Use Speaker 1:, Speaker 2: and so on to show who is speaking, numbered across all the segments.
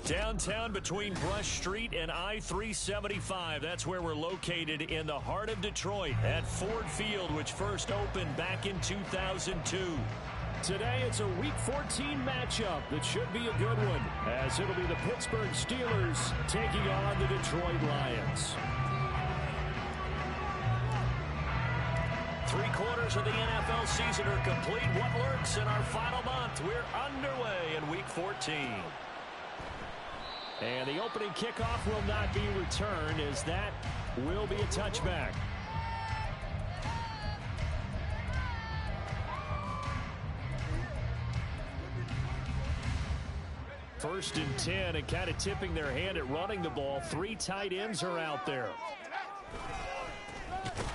Speaker 1: Downtown between Brush Street and I-375. That's where we're located in the heart of Detroit at Ford Field, which first opened back in 2002.
Speaker 2: Today it's a Week 14 matchup that should be a good one, as it'll be the Pittsburgh Steelers taking on the Detroit Lions.
Speaker 1: 3/4 of the NFL season are complete. What lurks in our final month? We're underway in Week 14.
Speaker 2: And the opening kickoff will not be returned, as that will be a touchback. First and 10, and kind of tipping their hand at running the ball. 3 tight ends are out there.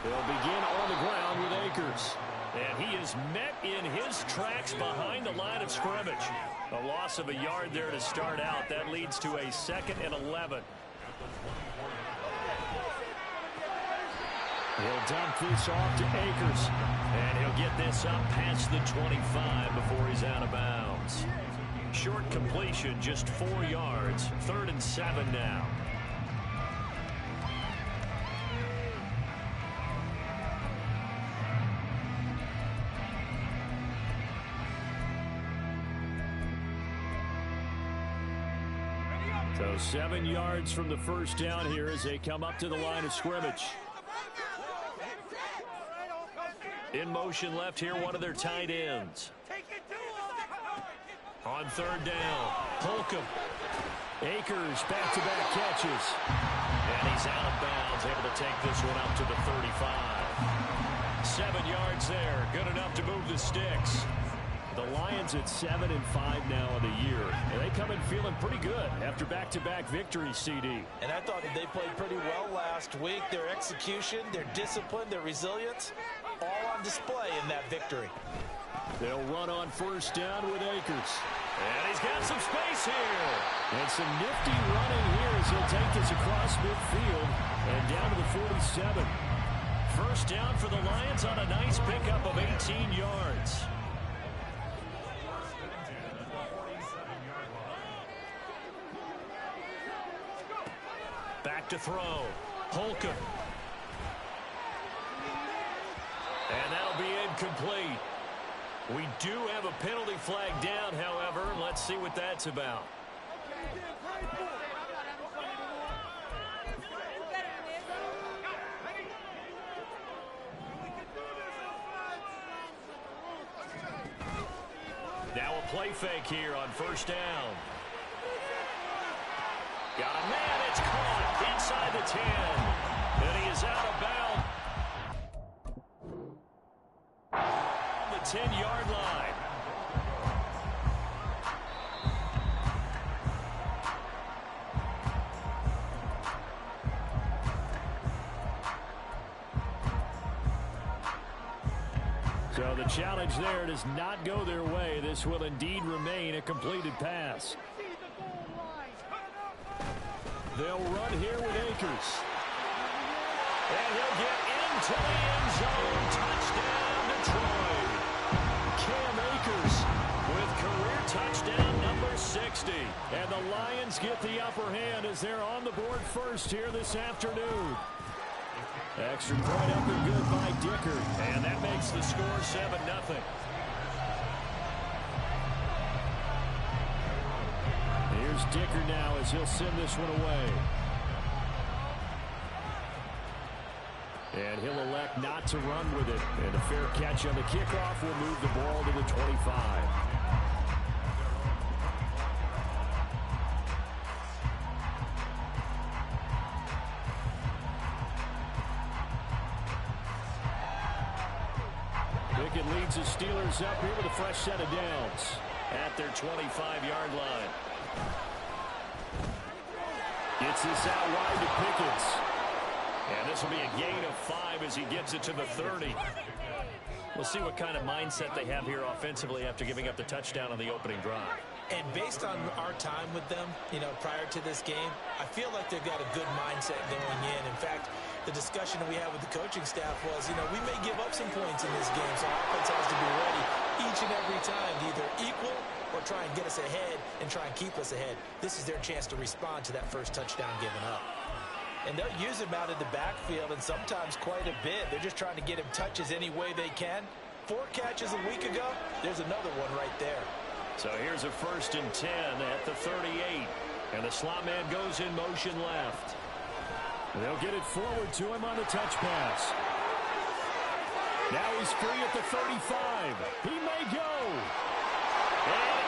Speaker 2: They'll begin on the ground with Akers.
Speaker 1: And he is met in his tracks behind the line of scrimmage. A loss of a yard there to start out. That leads to a 2nd and 11.
Speaker 2: He'll dump this off to Akers.
Speaker 1: And he'll get this up past the 25 before he's out of bounds. Short completion, just 4 yards. 3rd and 7 now.
Speaker 2: So 7 yards from the first down here as they come up to the line of scrimmage.
Speaker 1: In motion left here, one of their tight ends. On 3rd down, Holcomb.
Speaker 2: Akers back-to-back catches.
Speaker 1: And he's out of bounds, able to take this one up to the 35. 7 yards there, good enough to move the sticks.
Speaker 2: The Lions at 7-5 now on the year, and they come in feeling pretty good after back-to-back victories, CD.
Speaker 3: And I thought that they played pretty well last week. Their execution, their discipline, their resilience, all on display in that victory.
Speaker 2: They'll run on first down with Akers.
Speaker 1: And he's got some space here.
Speaker 2: And some nifty running here as he'll take this across midfield and down to the 47.
Speaker 1: First down for the Lions on a nice pickup of 18 yards. Back to throw. Holcomb. And that'll be incomplete. We do have a penalty flag down, however. Let's see what that's about. Now a play fake here on first down. Got a man, it's caught inside the 10. And he is out of bounds. The 10-yard line.
Speaker 2: So the challenge there does not go their way. This will indeed remain a completed pass. They'll run here with Akers.
Speaker 1: And he'll get into the end zone. Touchdown, Detroit.
Speaker 2: Cam Akers
Speaker 1: with career touchdown number 60.
Speaker 2: And the Lions get the upper hand as they're on the board first here this afternoon. Extra point up and good by Dicker.
Speaker 1: And that makes the score 7-0.
Speaker 2: Here's Dicker now as he'll send this one away. And he'll elect not to run with it. And a fair catch on the kickoff will move the ball to the 25. Pickett leads the Steelers up here with a fresh set of downs
Speaker 1: at their 25-yard line.
Speaker 2: Gets this out wide to Pickett.
Speaker 1: And this will be a gain of 5 as he gets it to the 30. We'll see what kind of mindset they have here offensively after giving up the touchdown on the opening drive.
Speaker 3: And based on our time with them, prior to this game, I feel like they've got a good mindset going in. In fact, the discussion that we had with the coaching staff was, we may give up some points in this game, so our offense has to be ready each and every time to either equal or try and get us ahead and try and keep us ahead. This is their chance to respond to that first touchdown given up. And they'll use him out in the backfield, and sometimes quite a bit. They're just trying to get him touches any way they can. 4 catches a week ago, there's another one right there.
Speaker 1: So here's a 1st and 10 at the 38. And the slot man goes in motion left.
Speaker 2: They'll get it forward to him on the touch pass. Now he's free at the 35. He may go.
Speaker 1: And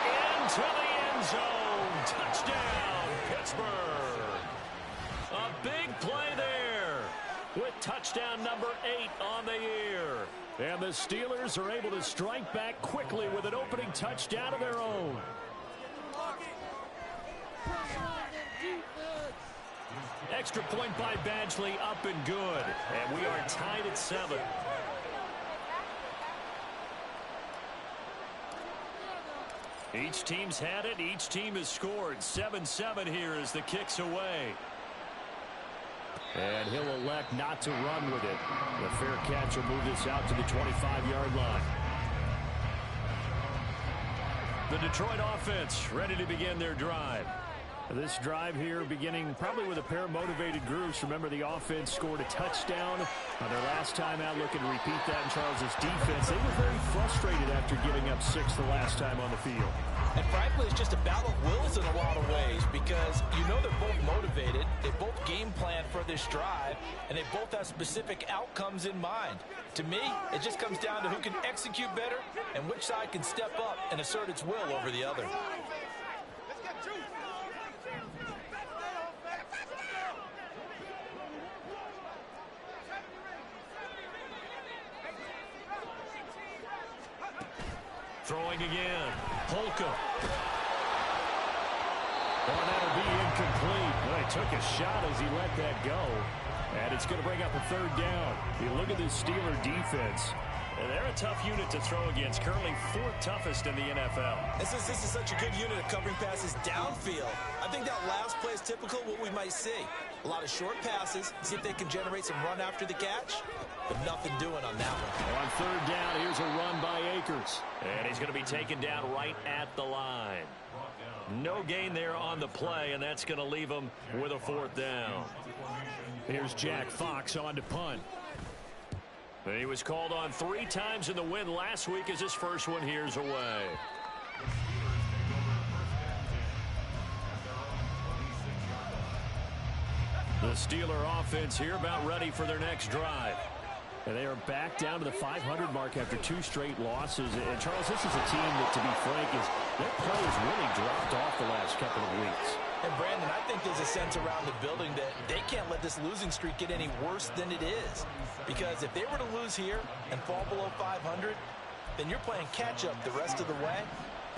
Speaker 1: into the end zone. Touchdown, Pittsburgh. A big play there with touchdown number 8 on the year.
Speaker 2: And the Steelers are able to strike back quickly with an opening touchdown of their own.
Speaker 1: Extra point by Badgley, up and good. And we are tied at 7. Each team's had it. Each team has scored. 7-7 here as the kick's away.
Speaker 2: And he'll elect not to run with it. The fair catch will move this out to the 25-yard line.
Speaker 1: The Detroit offense ready to begin their drive.
Speaker 2: This drive here beginning probably with a pair of motivated Guruz. Remember, the offense scored a touchdown on their last time out. Looking to repeat that in Charles's defense. They were very frustrated after giving up 6 the last time on the field.
Speaker 3: And frankly, it's just a battle of wills in a lot of ways, because you know they're both motivated, they both game plan for this drive, and they both have specific outcomes in mind. To me, it just comes down to who can execute better and which side can step up and assert its will over the other.
Speaker 1: Throwing again. Holcomb. Oh, that'll be incomplete. Well, he took a shot as he let that go. And it's going to bring up a 3rd down. You look at this Steeler defense. And they're a tough unit to throw against. Currently 4th toughest in the NFL.
Speaker 3: This is such a good unit of covering passes downfield. I think that last play is typical of what we might see. A lot of short passes. See if they can generate some run after the catch. But nothing doing on that one.
Speaker 1: On 3rd down, here's a run by Akers. And he's going to be taken down right at the line. No gain there on the play, and that's going to leave him with a 4th down.
Speaker 2: Here's Jack Fox on to punt.
Speaker 1: He was called on 3 times in the win last week as his first one here's away. The Steeler offense here about ready for their next drive.
Speaker 2: And they are back down to the 500 mark after 2 straight losses. And, Charles, this is a team that, to be frank, their play has really dropped off the last couple of weeks.
Speaker 3: And, Brandon, I think there's a sense around the building that they can't let this losing streak get any worse than it is. Because if they were to lose here and fall below 500, then you're playing catch-up the rest of the way.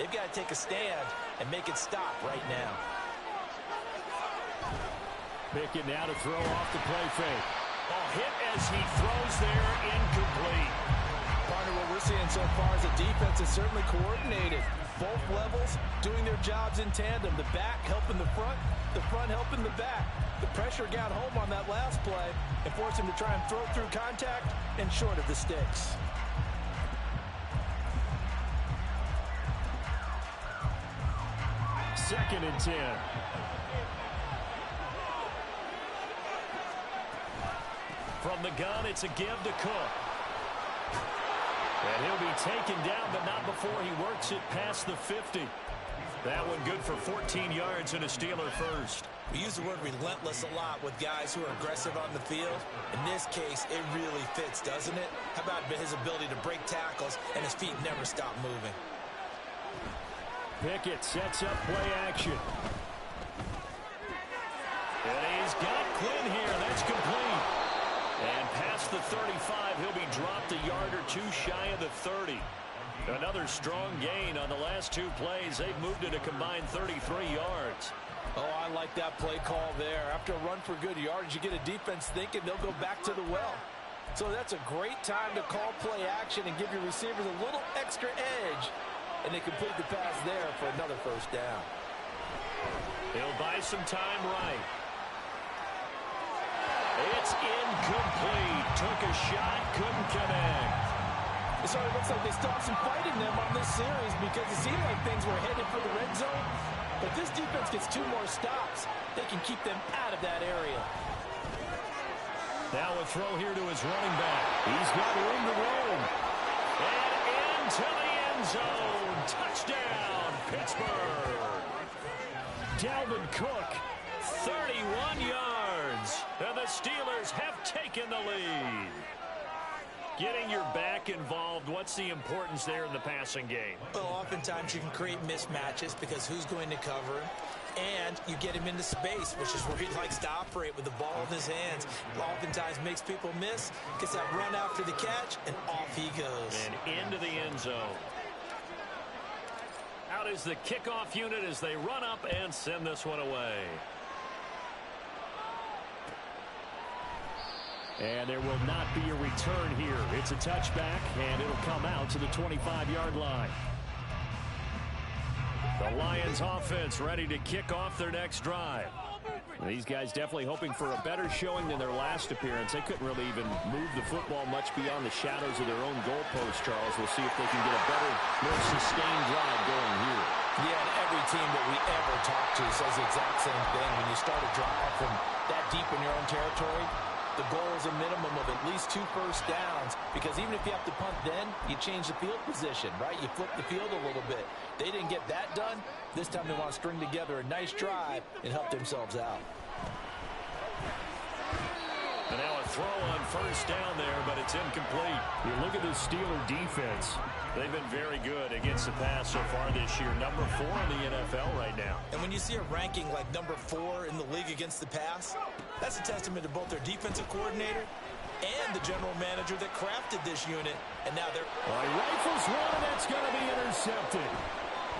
Speaker 3: They've got to take a stand and make it stop right now.
Speaker 2: Pickett now to throw off the play fake.
Speaker 1: Hit as he throws there, incomplete.
Speaker 3: Partner, what we're seeing so far is the defense is certainly coordinated. Both levels doing their jobs in tandem. The back helping the front helping the back. The pressure got home on that last play and forced him to try and throw through contact and short of the sticks.
Speaker 2: Second and 10.
Speaker 1: From the gun, it's a give to Cook. And he'll be taken down, but not before he works it past the 50. That one good for 14 yards and a Steeler first.
Speaker 3: We use the word relentless a lot with guys who are aggressive on the field. In this case, it really fits, doesn't it? How about his ability to break tackles and his feet never stop moving?
Speaker 2: Pickett sets up play action.
Speaker 1: And he's got Quinn here. That's complete. And past the 35, he'll be dropped a yard or 2 shy of the 30. Another strong gain on the last 2 plays. They've moved it a combined 33 yards.
Speaker 3: Oh, I like that play call there. After a run for good yards, you get a defense thinking they'll go back to the well. So that's a great time to call play action and give your receivers a little extra edge. And they complete the pass there for another first down.
Speaker 1: He'll buy some time right. It's incomplete. Took a shot, couldn't connect.
Speaker 3: It sort of looks like they still have some fight in them on this series because it seemed like things were headed for the red zone. But this defense gets 2 more stops. They can keep them out of that area.
Speaker 1: Now a throw here to his running back. He's got room to roam. And into the end zone. Touchdown, Pittsburgh.
Speaker 2: Dalvin Cook.
Speaker 1: 31 yards. And the Steelers have taken the lead. Getting your back involved, what's the importance there in the passing game?
Speaker 3: Well, oftentimes you can create mismatches because who's going to cover him? And you get him into space, which is where he likes to operate with the ball in his hands. Oftentimes makes people miss, gets that run after the catch, and off he goes.
Speaker 1: And into the end zone. Out is the kickoff unit as they run up and send this one away.
Speaker 2: And there will not be a return here. It's a touchback, and it'll come out to the 25-yard line.
Speaker 1: The Lions offense ready to kick off their next drive.
Speaker 2: These guys definitely hoping for a better showing than their last appearance. They couldn't really even move the football much beyond the shadows of their own goalpost, Charles. We'll see if they can get a better, more sustained drive going here.
Speaker 3: Yeah, and every team that we ever talk to says the exact same thing. When you start a drive from that deep in your own territory, the goal is a minimum of at least 2 first downs, because even if you have to punt then, you change the field position, right? You flip the field a little bit. They didn't get that done. This time they want to string together a nice drive and help themselves out.
Speaker 1: And now a throw on first down there, but it's incomplete.
Speaker 2: You look at the Steeler defense.
Speaker 1: They've been very good against the pass so far this year. Number 4 in the NFL right now.
Speaker 3: And when you see a ranking like number 4 in the league against the pass, that's a testament to both their defensive coordinator and the general manager that crafted this unit. And now they're...
Speaker 2: He rifles one, and that's going to be intercepted.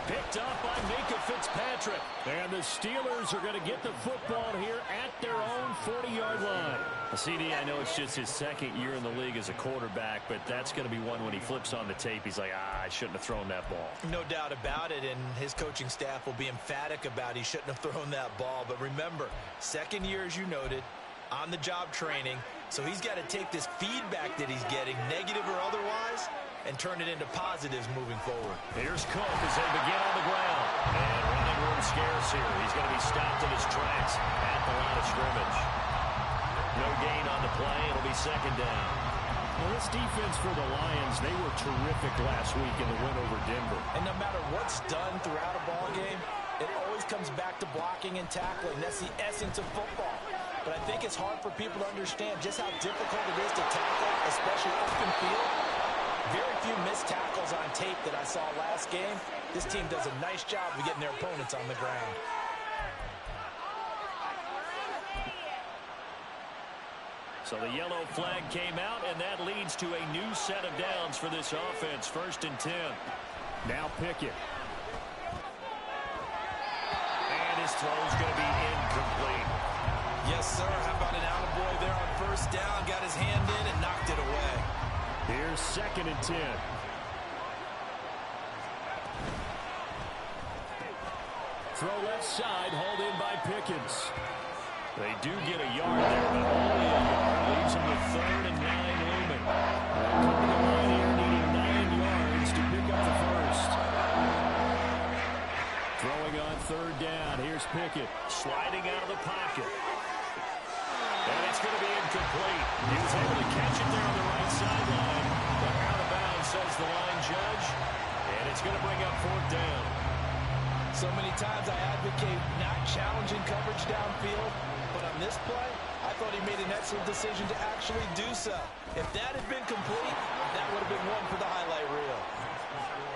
Speaker 1: Picked up by Minka Fitzpatrick.
Speaker 2: And the Steelers are going to get the football here at their own 40-yard line.
Speaker 1: CD, I know it's just his second year in the league as a quarterback, but that's going to be one when he flips on the tape. He's like, I shouldn't have thrown that ball.
Speaker 3: No doubt about it, and his coaching staff will be emphatic about he shouldn't have thrown that ball. But remember, second year, as you noted, on-the-job training, so he's got to take this feedback that he's getting, negative or otherwise, and turn it into positives moving forward.
Speaker 1: Here's Cook as they begin on the ground. And running room scarce here. He's going to be stopped in his tracks at the line of scrimmage. No gain on the play. It'll be second down.
Speaker 2: Well, this defense for the Lions, they were terrific last week in the win over Denver.
Speaker 3: And no matter what's done throughout a ball game, it always comes back to blocking and tackling. That's the essence of football. But I think it's hard for people to understand just how difficult it is to tackle, especially open field. Very few missed tackles on tape that I saw last game. This team does a nice job of getting their opponents on the ground.
Speaker 1: So the yellow flag came out, and that leads to a new set of downs for this offense. 1st and 10.
Speaker 2: Now Pickett.
Speaker 1: And his throw's going to be incomplete.
Speaker 3: Yes, sir. How about an attaboy there on first down? Got his hand in and knocked it away.
Speaker 2: Here's 2nd and 10. Throw left side, hauled in by Pickens.
Speaker 1: They do get a yard there, but only a yard. Leaves them with 3rd and 9 looming.
Speaker 2: Coming to the line here, needing 9 yards to pick up the first. Throwing on 3rd down. Here's Pickett.
Speaker 1: Sliding out of the pocket. And it's going to be incomplete. He was able to catch it there on the right sideline. But out of bounds, says the line judge. And it's going to bring up 4th down.
Speaker 3: So many times I advocate not challenging coverage downfield. But on this play, I thought he made an excellent decision to actually do so. If that had been complete, that would have been one for the highlight reel.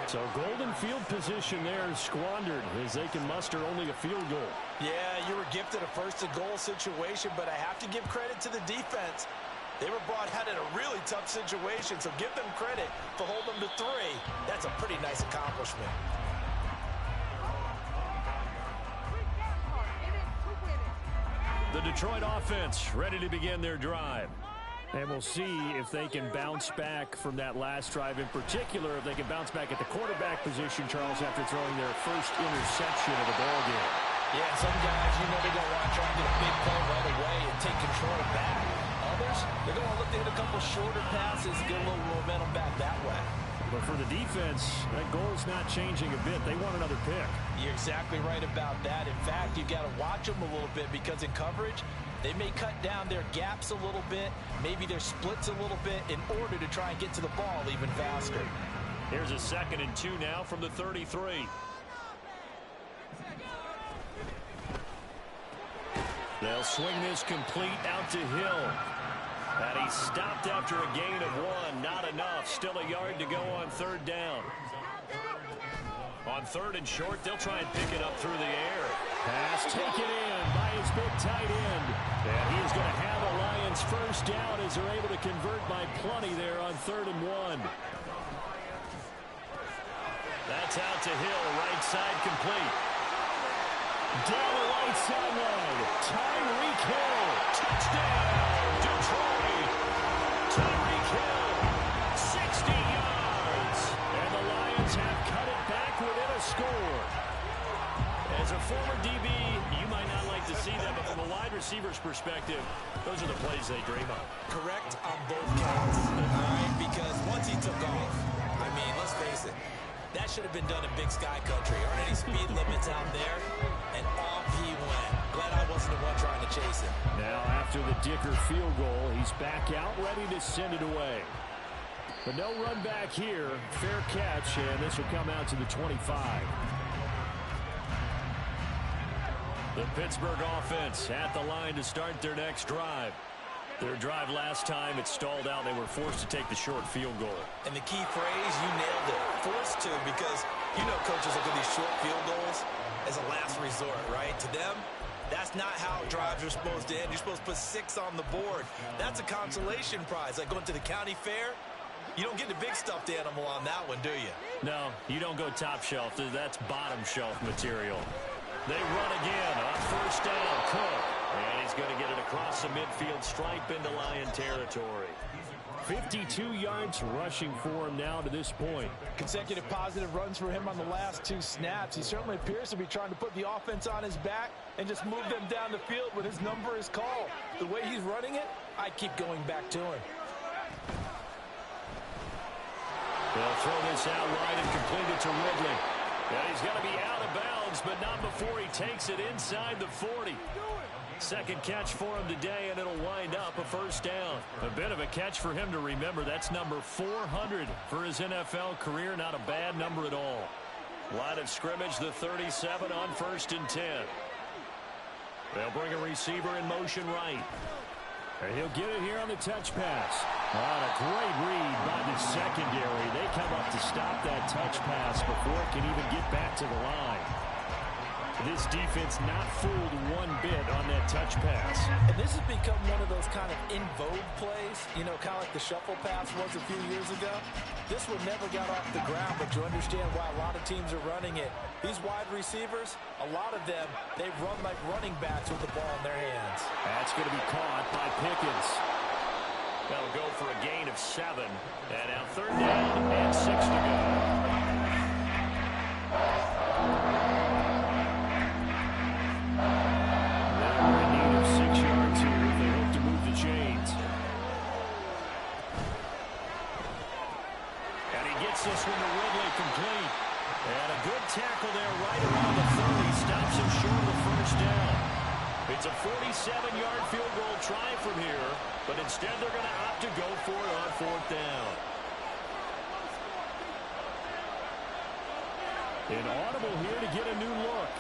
Speaker 2: So golden field position there squandered as they can muster only a field goal.
Speaker 3: Yeah, you were gifted a 1st and goal situation, but I have to give credit to the defense. They were brought out in a really tough situation, so give them credit for holding them to 3. That's a pretty nice accomplishment.
Speaker 1: The Detroit offense ready to begin their drive.
Speaker 2: And we'll see if they can bounce back from that last drive, in particular, if they can bounce back at the quarterback position, Charles, after throwing their first interception of the ball game.
Speaker 3: Yeah, some guys, you know, they're going to want to try and get a big play right away and take control back. Others, they're going to look to hit a couple shorter passes and get a little momentum back that way.
Speaker 2: for the defense, that goal's not changing a bit. They want another pick.
Speaker 3: You're exactly right about that. In fact, you've got to watch them a little bit because in coverage, they may cut down their gaps a little bit, maybe their splits a little bit in order to try and get to the ball even faster.
Speaker 1: Here's a 2nd and 2 now from the 33. They'll swing this complete out to Hill. And he stopped after a gain of 1. Not enough. Still a yard to go on 3rd down. On 3rd and short, they'll try and pick it up through the air.
Speaker 2: Pass taken in by his big tight end. And he is going to have a Lions first down as they're able to convert by plenty there on 3rd and 1.
Speaker 1: That's out to Hill, right side complete.
Speaker 2: Down the right sideline, Tyreek Hill.
Speaker 1: Touchdown, Detroit. Tyreek Hill, 60 yards. And the Lions have cut it back within a score. As a former DB, you might not like to see that, but from a wide receiver's perspective, those are the plays they dream of.
Speaker 3: Correct on both counts, all right? Because once he took off, I mean, let's face it, that should have been done in Big Sky Country. Aren't any speed limits out there? And off he went. Glad I wasn't the one trying to chase him.
Speaker 2: Now after the Dicker field goal, he's back out ready to send it away. But no run back here. Fair catch, and this will come out to the 25.
Speaker 1: The Pittsburgh offense at the line to start their next drive. Their drive last time, it stalled out. They were forced to take the short field goal.
Speaker 3: And the key phrase, you nailed it. Forced to, because you know coaches look at these short field goals as a last resort, right? To them, that's not how drives are supposed to end. You're supposed to put 6 on the board. That's a consolation prize. Like going to the county fair, you don't get the big stuffed animal on that one, do you?
Speaker 1: No, you don't go top shelf. That's bottom shelf material. They run again on first down. Cook. And he's going to get it across the midfield stripe into Lion territory.
Speaker 2: 52 yards rushing for him now to this point.
Speaker 3: Consecutive positive runs for him on the last 2 snaps. He certainly appears to be trying to put the offense on his back and just move them down the field when his number is called. The way he's running it, I keep going back to him.
Speaker 1: They'll throw this out wide and complete it to Ridley. And he's going to be out of bounds, but not before he takes it inside the 40. 2nd catch for him today, and it'll wind up a first down. A bit of a catch for him to remember. That's number 400 for his NFL career. Not a bad number at all. Line of scrimmage, the 37 on 1st and 10. They'll bring a receiver in motion right.
Speaker 2: And he'll get it here on the touch pass. A great read by the secondary. They come up to stop that touch pass before it can even get back to the line. This defense not fooled one bit on that touch pass.
Speaker 3: And this has become one of those kind of in vogue plays, you know, kind of like the shuffle pass was a few years ago. This one never got off the ground, but you understand why a lot of teams are running it. These wide receivers, a lot of them, they run like running backs with the ball in their hands.
Speaker 2: That's going to be caught by Pickens.
Speaker 1: That'll go for a gain of 7. And now 3rd down and 6 to go. This one to Ridley complete. And a good tackle there right around the 30. Stops him short of the first down. It's a 47-yard field goal try from here, but instead they're going to opt to go for it on 4th down.
Speaker 2: An audible here to get a new look.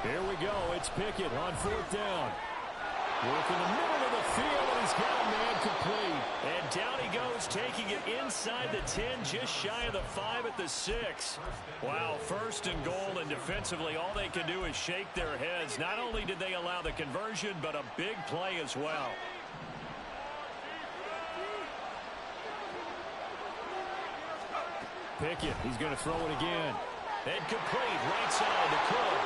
Speaker 2: Here we go. It's Pickett on 4th down. Work in the middle of the field, and he's got a man complete.
Speaker 1: And down he goes, taking it inside the 10, just shy of the 5 at the 6. Wow, 1st and goal, and defensively, all they can do is shake their heads. Not only did they allow the conversion, but a big play as well.
Speaker 2: Pickett, he's going to throw it again.
Speaker 1: And complete, right side to Cook.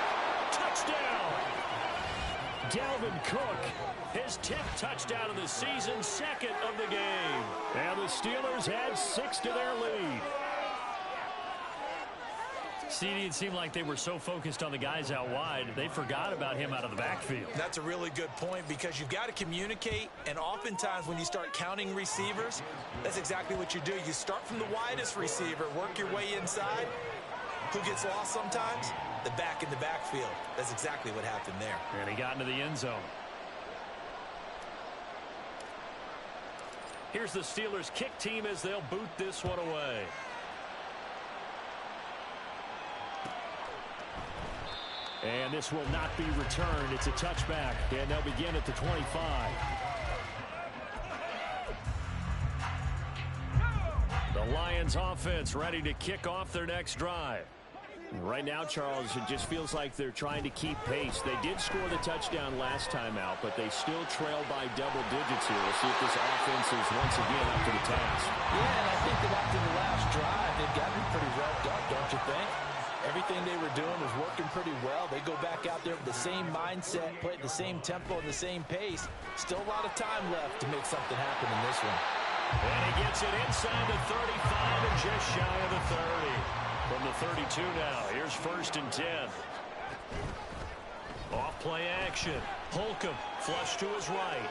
Speaker 1: Touchdown!
Speaker 2: Dalvin Cook,
Speaker 1: his 10th touchdown of the season, 2nd of the game.
Speaker 2: And the Steelers add 6 to their lead. CD, it seemed like they were so focused on the guys out wide, they forgot about him out of the backfield.
Speaker 3: That's a really good point because you've got to communicate, and oftentimes when you start counting receivers, that's exactly what you do. You start from the widest receiver, work your way inside. Who gets lost sometimes? The back in the backfield. That's exactly what happened there.
Speaker 2: And he got into the end zone.
Speaker 1: Here's the Steelers' kick team as they'll boot this one away.
Speaker 2: And this will not be returned. It's a touchback, and they'll begin at the 25.
Speaker 1: The Lions offense ready to kick off their next drive.
Speaker 2: Right now, Charles, it just feels like they're trying to keep pace. They did score the touchdown last time out, but they still trail by double digits here. We'll see if this offense is once again up to the task.
Speaker 3: Yeah, and I think that after the last drive, they've got to be pretty revved up, don't you think? Everything they were doing was working pretty well. They go back out there with the same mindset, play at the same tempo and the same pace. Still a lot of time left to make something happen in this one.
Speaker 1: And he gets it inside the 35 and just shy of the 30. From the 32 now, here's 1st and 10. Off play action. Holcomb flush to his right.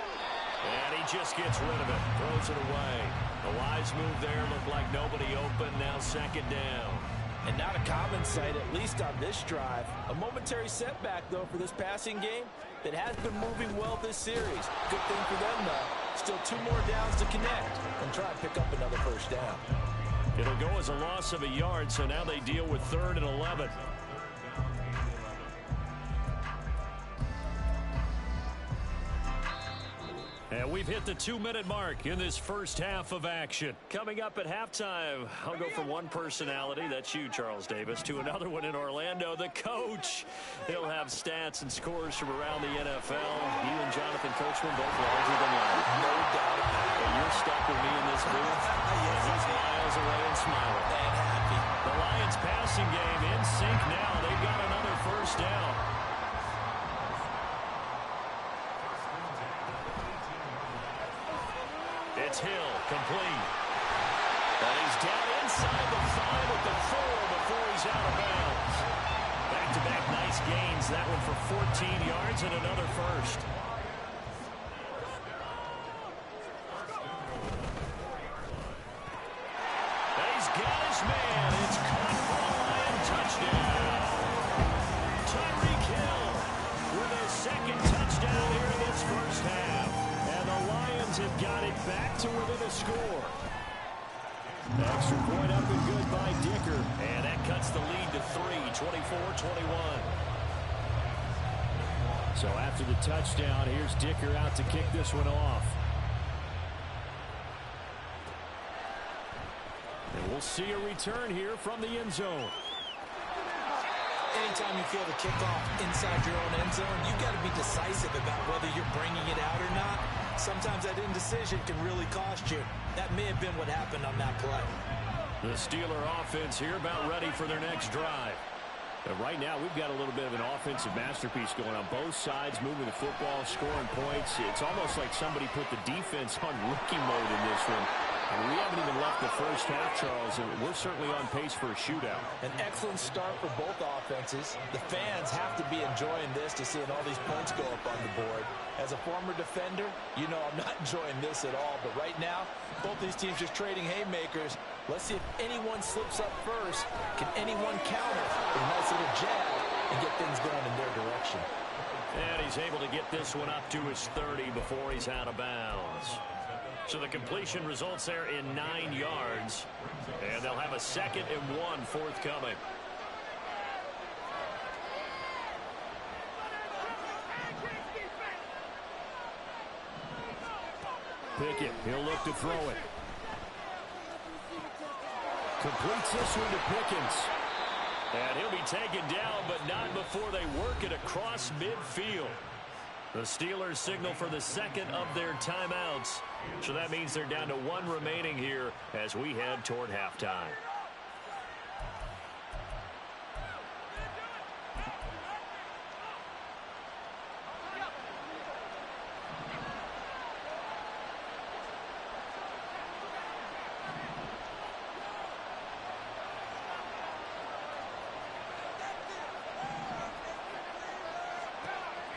Speaker 1: And he just gets rid of it. Throws it away. The wise move there looked like nobody open. Now 2nd down.
Speaker 3: And not a common sight, at least on this drive. A momentary setback, though, for this passing game that has been moving well this series. Good thing for them, though. Still 2 more downs to connect and try and pick up another 1st down.
Speaker 1: It'll go as a loss of a yard, so now they deal with 3rd and 11. And we've hit the 2-minute mark in this first half of action. Coming up at halftime, I'll go from one personality, that's you, Charles Davis, to another one in Orlando, the coach. He'll have stats and scores from around the NFL. You and Jonathan Coachman both larger than life.
Speaker 3: No doubt.
Speaker 1: And you're stuck with me in this booth. And he's miles away and smiling.
Speaker 3: And happy.
Speaker 1: The Lions passing game in sync now. They've got another 1st down. It's Hill, complete. And he's down inside the 5 at the 4 before he's out of bounds. Back-to-back nice gains. That one for 14 yards and another 1st. And he's got his man. It's caught for a Lion touchdown. Tyreek Hill with a 2nd touchdown here in this first half. And the Lions have got it back to within a score. Extra point up and good by Dicker. And that cuts the lead to 3, 24-21.
Speaker 2: So after the touchdown, here's Dicker out to kick this one off. And we'll see a return here from the end zone.
Speaker 3: Anytime you feel the kickoff inside your own end zone, you've got to be decisive about whether you're bringing it out or not. Sometimes that indecision can really cost you. That may have been what happened on that play.
Speaker 1: The Steeler offense here about ready for their next drive.
Speaker 2: But right now, we've got a little bit of an offensive masterpiece going on both sides, moving the football, scoring points. It's almost like somebody put the defense on rookie mode in this one. And we haven't even left the first half, Charles, and we're certainly on pace for a shootout.
Speaker 3: An excellent start for both offenses. The fans have to be enjoying this to seeing all these points go up on the board. As a former defender, you know I'm not enjoying this at all. But right now, both these teams just trading haymakers. Let's see if anyone slips up first. Can anyone counter with a nice little jab and get things going in their direction?
Speaker 1: And he's able to get this one up to his 30 before he's out of bounds. So the completion results there in 9 yards. And they'll have a 2nd and 1 forthcoming.
Speaker 2: Pickett, he'll look to throw it. Completes this one to Pickens.
Speaker 1: And he'll be taken down, but not before they work it across midfield. The Steelers signal for the 2nd of their timeouts. So that means they're down to 1 remaining here as we head toward halftime.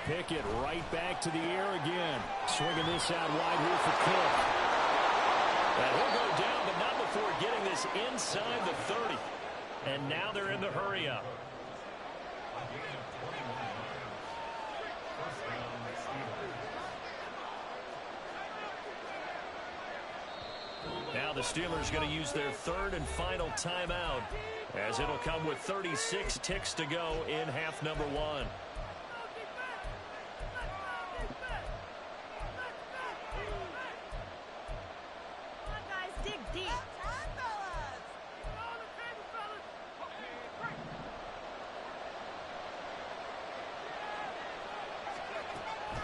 Speaker 2: Pickett right back to the air again. Swinging this out wide here for Cook.
Speaker 1: And he'll go down, but not before getting this inside the 30. And now they're in the hurry-up. Now the Steelers going to use their third and final timeout, as it'll come with 36 ticks to go in half number one.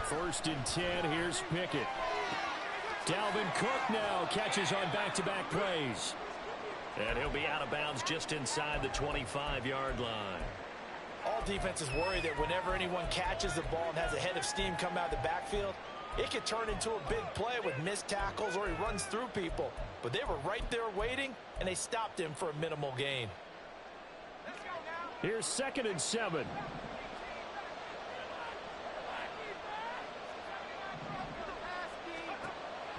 Speaker 2: First and 10, here's Pickett. Dalvin Cook now catches on back-to-back plays.
Speaker 1: And he'll be out of bounds just inside the 25-yard line.
Speaker 3: All defenses worry that whenever anyone catches the ball and has a head of steam come out of the backfield, it could turn into a big play with missed tackles or he runs through people. But they were right there waiting, and they stopped him for a minimal gain.
Speaker 2: Here's 2nd and 7.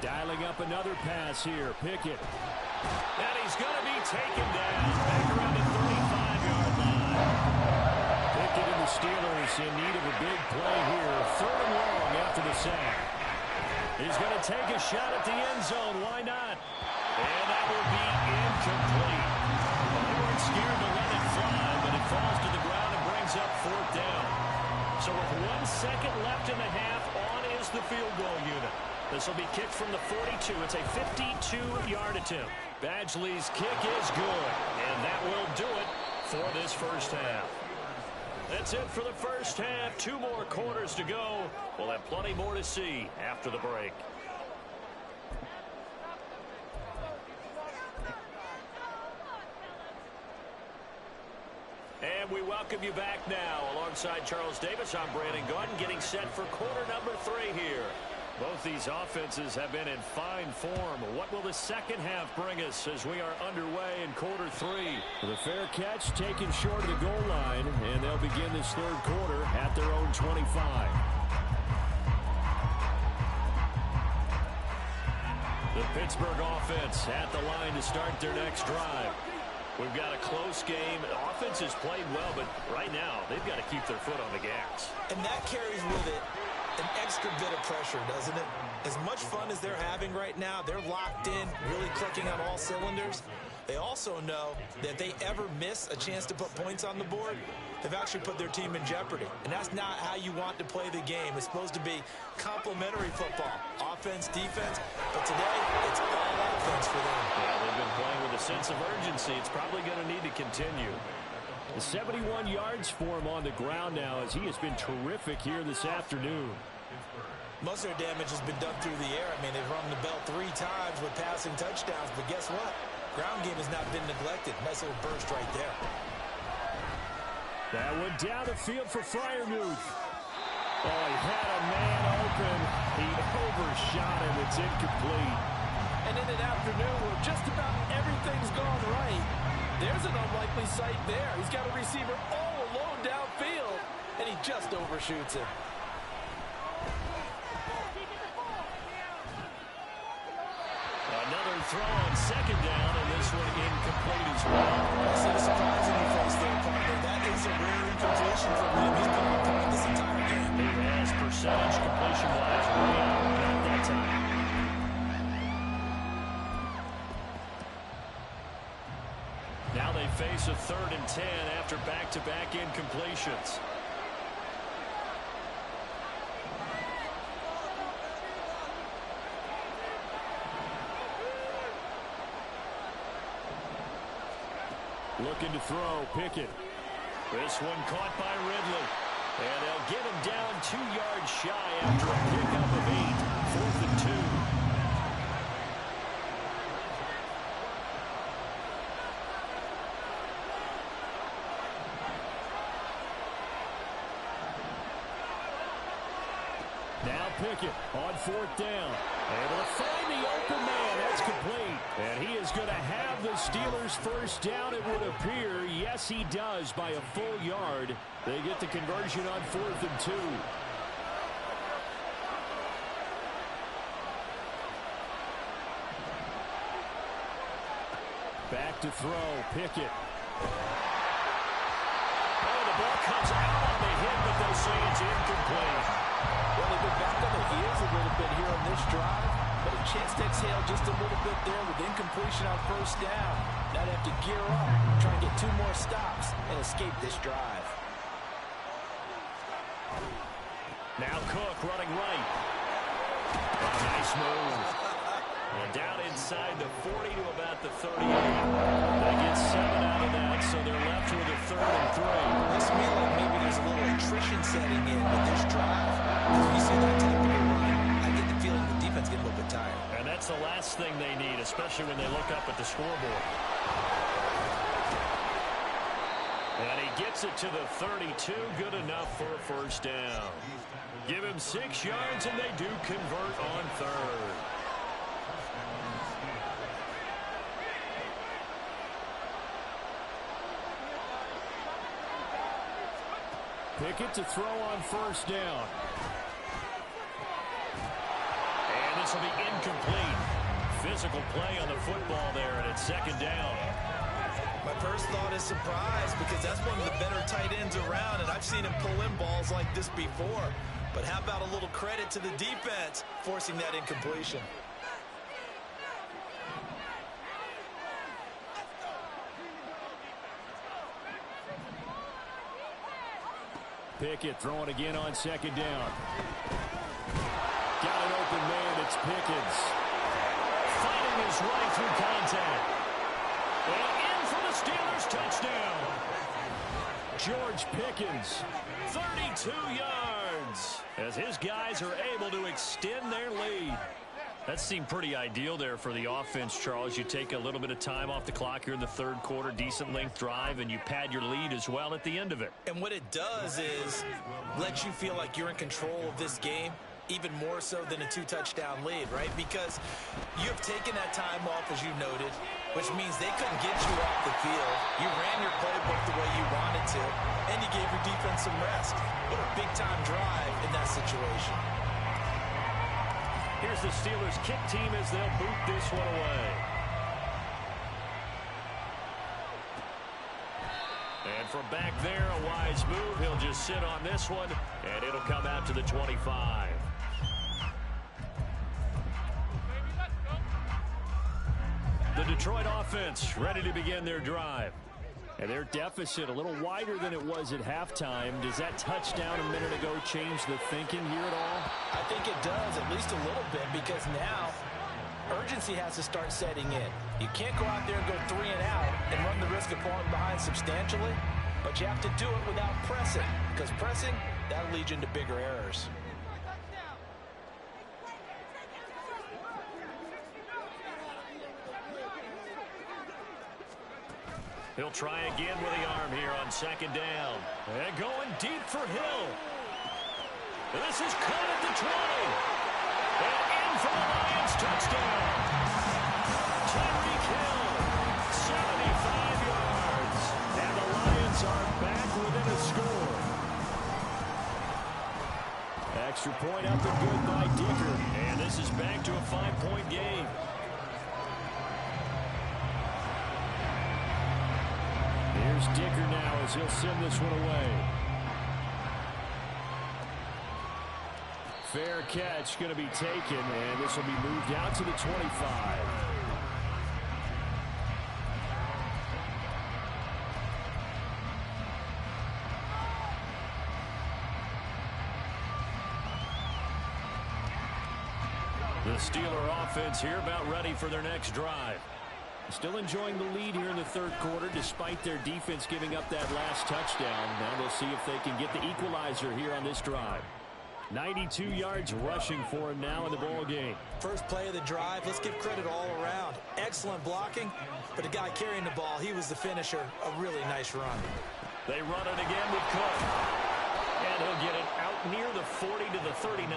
Speaker 2: Dialing up another pass here. Pickett.
Speaker 1: And he's going to be taken down back around the 35-yard line.
Speaker 2: Pickett and the Steelers in need of a big play here. 3rd and long after the sack.
Speaker 1: He's going to take a shot at the end zone. Why not? And that will be incomplete. Well, they weren't scared to let it fly, but it falls to the ground and brings up 4th down. So with 1 second left in the half, on is the field goal unit. This will be kicked from the 42. It's a 52-yard attempt. Badgley's kick is good, and that will do it for this first half. That's it for the first half. 2 more quarters to go. We'll have plenty more to see after the break. And we welcome you back now. Alongside Charles Davis, I'm Brandon Gaudin, getting set for quarter number 3 here. Both these offenses have been in fine form. What will the second half bring us as we are underway in quarter 3?
Speaker 2: The fair catch taken short of the goal line, and they'll begin this 3rd quarter at their own 25.
Speaker 1: The Pittsburgh offense at the line to start their next drive. We've got a close game. The offense has played well, but right now they've got to keep their foot on the gas.
Speaker 3: And that carries with it an extra bit of pressure, doesn't it? As much fun as they're having right now, they're locked in, really clicking on all cylinders. They also know that if they ever miss a chance to put points on the board, they've actually put their team in jeopardy. And that's not how you want to play the game. It's supposed to be complementary football, offense, defense. But today, it's all offense for them.
Speaker 1: Yeah, they've been playing with a sense of urgency. It's probably going to need to continue.
Speaker 2: 71 yards for him on the ground now, as he has been terrific here this afternoon.
Speaker 3: Most of their damage has been done through the air. I mean, they've rung the bell 3 times with passing touchdowns, but guess what? Ground game has not been neglected. Nice little burst right there.
Speaker 2: That went down the field for Freiermuth. Oh, he had a man open. He overshot him. It's incomplete.
Speaker 3: And in an afternoon where just about everything's gone right, there's an unlikely sight there. He's got a receiver all alone downfield, and he just overshoots him.
Speaker 1: Another throw on 2nd down, and this one incomplete as well.
Speaker 3: I see the surprise in your face there, partner. That is a rare incompletion from him. He's been on point this entire game.
Speaker 1: He has percentage completion-wise way out. Not that time. Now they face a 3rd and 10 after back-to-back incompletions.
Speaker 2: Looking to throw, Pickett.
Speaker 1: This one caught by Ridley. And they'll get him down 2 yards shy after a pickup of 8. 4th and 2.
Speaker 2: Now Pickett on 4th down. Able to find the open man. That's complete. And he is going to have the Steelers first down, it would appear. Yes, he does by a full yard. They get the conversion on 4th and 2. Back to throw. Pickett.
Speaker 1: Oh, the ball comes out on the hit, but they'll say it's incomplete.
Speaker 3: Well, they've been back on their heels a little bit here on this drive, but a chance to exhale just a little bit there with incompletion on first down. Now they have to gear up, try and get 2 more stops, and escape this drive.
Speaker 1: Now Cook running right. Nice move. And down inside the 40 to about the 38. They get 7 out of that, so they're left with a 3rd and 3.
Speaker 3: Looks to me like maybe there's a little attrition setting in with this drive. As we see that type of a run, I get the feeling the defense gets a little bit tired.
Speaker 1: And that's the last thing they need, especially when they look up at the scoreboard. And he gets it to the 32, good enough for a first down. Give him 6 yards, and they do convert on 3rd.
Speaker 2: Pickett to throw on first down.
Speaker 1: And this will be incomplete. Physical play on the football there, and it's 2nd down.
Speaker 3: My first thought is surprise, because that's one of the better tight ends around, and I've seen him pull in balls like this before. But how about a little credit to the defense forcing that incompletion?
Speaker 2: Pickett throwing again on 2nd down. Got an open man. It's Pickens.
Speaker 1: Fighting his way through contact. And in for the Steelers touchdown.
Speaker 2: George Pickens.
Speaker 1: 32 yards. As his guys are able to extend their lead. That seemed pretty ideal there for the offense, Charles. You take a little bit of time off the clock here in the 3rd quarter, decent length drive, and you pad your lead as well at the end of it.
Speaker 3: And what it does is let you feel like you're in control of this game, even more so than a 2-touchdown lead, right? Because you have taken that time off, as you noted, which means they couldn't get you off the field. You ran your playbook the way you wanted to, and you gave your defense some rest. What a big-time drive in that situation.
Speaker 1: Here's the Steelers kick team as they'll boot this one away. And from back there, a wise move. He'll just sit on this one, and it'll come out to the 25. The Detroit offense ready to begin their drive. And their deficit a little wider than it was at halftime. Does that touchdown a minute ago change the thinking here at all?
Speaker 3: I think it does, at least a little bit, because now urgency has to start setting in. You can't go out there and go 3 and out and run the risk of falling behind substantially, but you have to do it without pressing, because pressing, that'll lead you into bigger errors.
Speaker 1: He'll try again with the arm here on 2nd down. And going deep for Hill. This is caught at the 20. And in for the Lions touchdown. Tyreek Hill, 75 yards. And the Lions are back within a score.
Speaker 2: Extra point up and good by Dicker.
Speaker 1: And this is back to a 5-point game.
Speaker 2: Here's Dicker now as he'll send this one away. Fair catch going to be taken, and this will be moved out to the 25.
Speaker 1: The Steeler offense here about ready for their next drive.
Speaker 2: Still enjoying the lead here in the 3rd quarter despite their defense giving up that last touchdown. Now they'll see if they can get the equalizer here on this drive. 92 yards rushing for him now in the ball game.
Speaker 3: First play of the drive, let's give credit all around. Excellent blocking, but the guy carrying the ball, he was the finisher. A really nice run.
Speaker 1: They run it again with Cook. And he'll get it out near the 40 to the 39.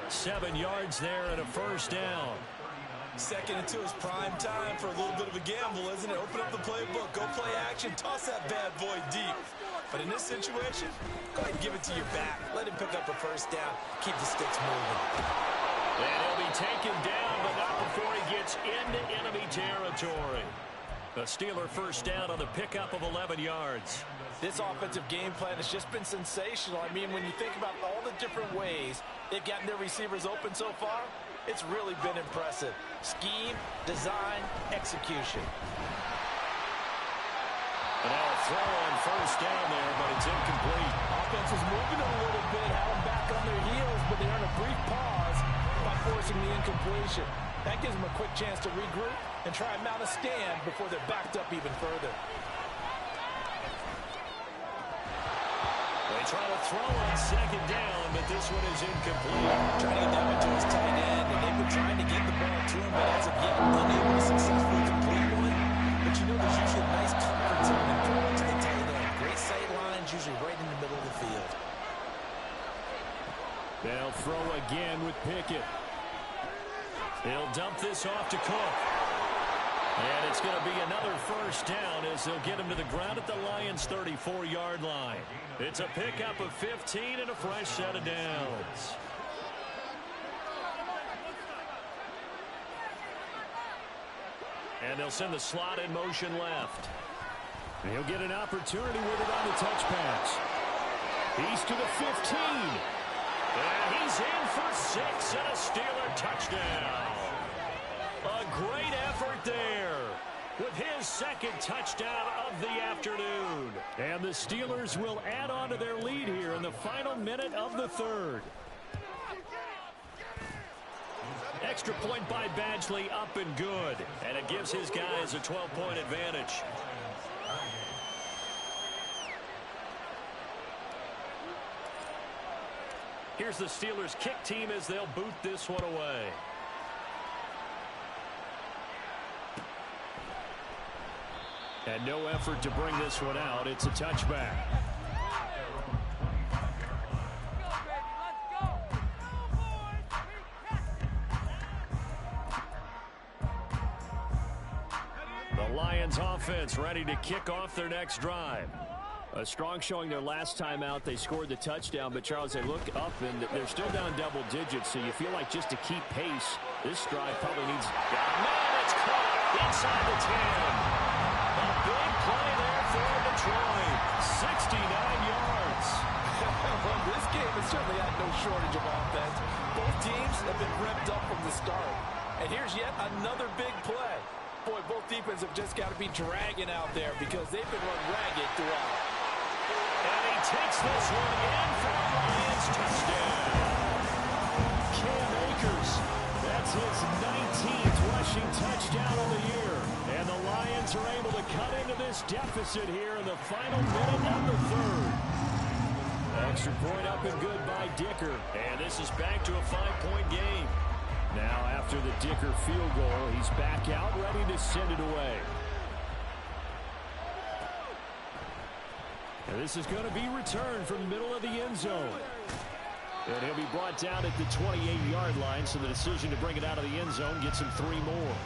Speaker 1: 7 yards there and a first down.
Speaker 3: 2nd and 2 is prime time for a little bit of a gamble, isn't it? Open up the playbook, go play action, toss that bad boy deep. But in this situation, go ahead and give it to your back. Let him pick up a first down. Keep the sticks moving.
Speaker 1: And he'll be taken down, but not before he gets into enemy territory. A Steeler first down on the pickup of 11 yards.
Speaker 3: This offensive game plan has just been sensational. I mean, when you think about all the different ways they've gotten their receivers open so far, it's really been impressive. Scheme, design, execution.
Speaker 1: And now a throw on first down there, but it's incomplete.
Speaker 3: Offense is moving a little bit, had them back on their heels, but they earn a brief pause by forcing the incompletion. That gives them a quick chance to regroup and try and mount a stand before they're backed up even further.
Speaker 1: They try to throw on second down, but this one is incomplete.
Speaker 3: Trying to get that one to his tight end, and they've been trying to get the ball to him, but as of yet, unable to successfully complete one. But you know there's usually a nice comfort zone and throw it to the tight end. Great sight lines, usually right in the middle of the field.
Speaker 2: They'll throw again with Pickett.
Speaker 1: They'll dump this off to Cook. And it's going to be another first down as they'll get him to the ground at the Lions' 34-yard line. It's a pickup of 15 and a fresh set of downs. And they'll send the slot in motion left.
Speaker 2: And he'll get an opportunity with it on the touch pass. He's to the 15.
Speaker 1: And he's in for 6 and a Steeler touchdown. A great effort there with his second touchdown of the afternoon.
Speaker 2: And the Steelers will add on to their lead here in the final minute of the third.
Speaker 1: Extra point by Badgley, up and good. And it gives his guys a 12-point advantage. Here's the Steelers' kick team as they'll boot this one away.
Speaker 2: And no effort to bring this one out. It's a touchback.
Speaker 1: The Lions offense ready to kick off their next drive.
Speaker 2: A strong showing their last time out. They scored the touchdown, but Charles, they look up and they're still down double digits, so you feel like just to keep pace, this drive probably needs...
Speaker 1: Man, it's caught inside the 10. A big play there for Detroit. 69 yards.
Speaker 3: Well, this game has certainly had no shortage of offense. Both teams have been revved up from the start. And here's yet another big play. Boy, both defenses have just got to be dragging out there because they've been run ragged throughout.
Speaker 1: And he takes this one in for a Lions touchdown.
Speaker 2: Cam Akers, that's his 19th rushing touchdown of the year. And the Lions are able to cut into this deficit here in the final minute of the third. Extra point up and good by Dicker.
Speaker 1: And this is back to a 5-point game.
Speaker 2: Now after the Dicker field goal, he's back out ready to send it away. And this is going to be returned from the middle of the end zone. And he'll be brought down at the 28-yard line, so the decision to bring it out of the end zone gets him 3 more.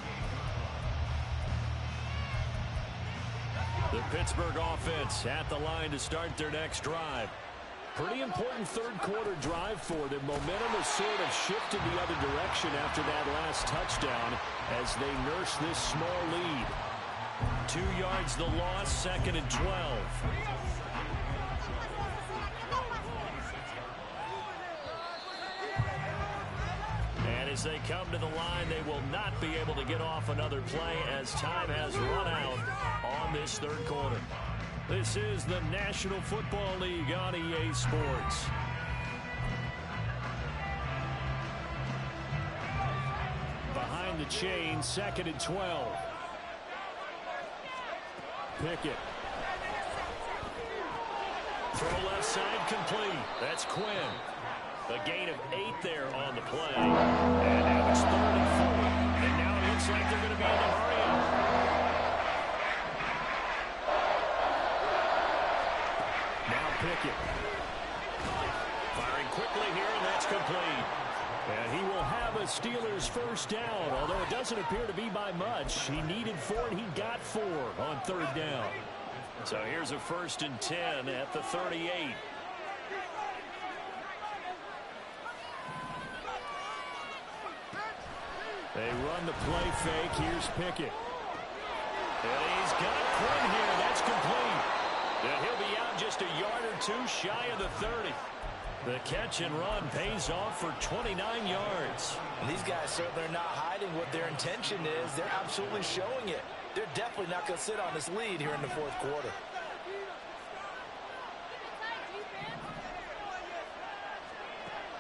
Speaker 1: The Pittsburgh offense at the line to start their next drive.
Speaker 2: Pretty important third-quarter drive for them. Momentum has sort of shifted the other direction after that last touchdown as they nurse this small lead.
Speaker 1: 2 yards the loss, 2nd and 12. And as they come to the line, they will not be able to get off another play as time has run out on this third quarter. This is the National Football League on EA Sports.
Speaker 2: Behind the chain, 2nd and 12. Pickett.
Speaker 1: Throw left side complete. That's Quinn. A gain of 8 there on the play. And now it's 3rd and 4. And now it looks like they're going to be in a hurry up.
Speaker 2: Pickett.
Speaker 1: Firing quickly here, and that's complete.
Speaker 2: And he will have a Steelers first down, although it doesn't appear to be by much. He needed 4, and he got 4 on 3rd down.
Speaker 1: So here's a 1st and 10 at the 38.
Speaker 2: They run the play fake. Here's Pickett.
Speaker 1: And he's got Quinn here. That's complete. And he'll be out just a yard or two shy of the 30. The catch and run pays off for 29 yards.
Speaker 3: And these guys certainly are not hiding what their intention is. They're absolutely showing it. They're definitely not going to sit on this lead here in the fourth quarter.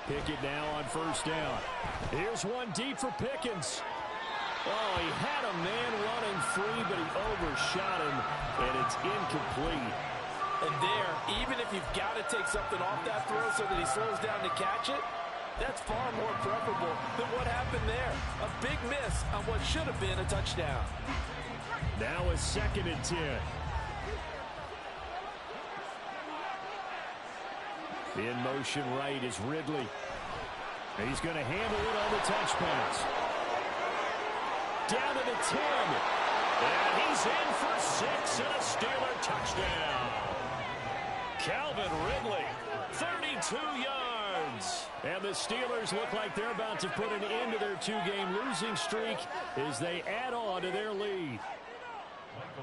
Speaker 2: Pickett now on first down. Here's one deep for Pickens. Oh, he had a man running free, but he overshot him, and it's incomplete.
Speaker 3: And there, even if you've got to take something off that throw so that he slows down to catch it, that's far more preferable than what happened there. A big miss on what should have been a touchdown.
Speaker 2: Now a 2nd and 10. In motion right is Ridley. He's going to handle it on the touch pass. Down to the 10.
Speaker 1: And he's in for 6 and a Steeler touchdown. Calvin Ridley, 32 yards.
Speaker 2: And the Steelers look like they're about to put an end to their 2-game losing streak as they add on to their lead.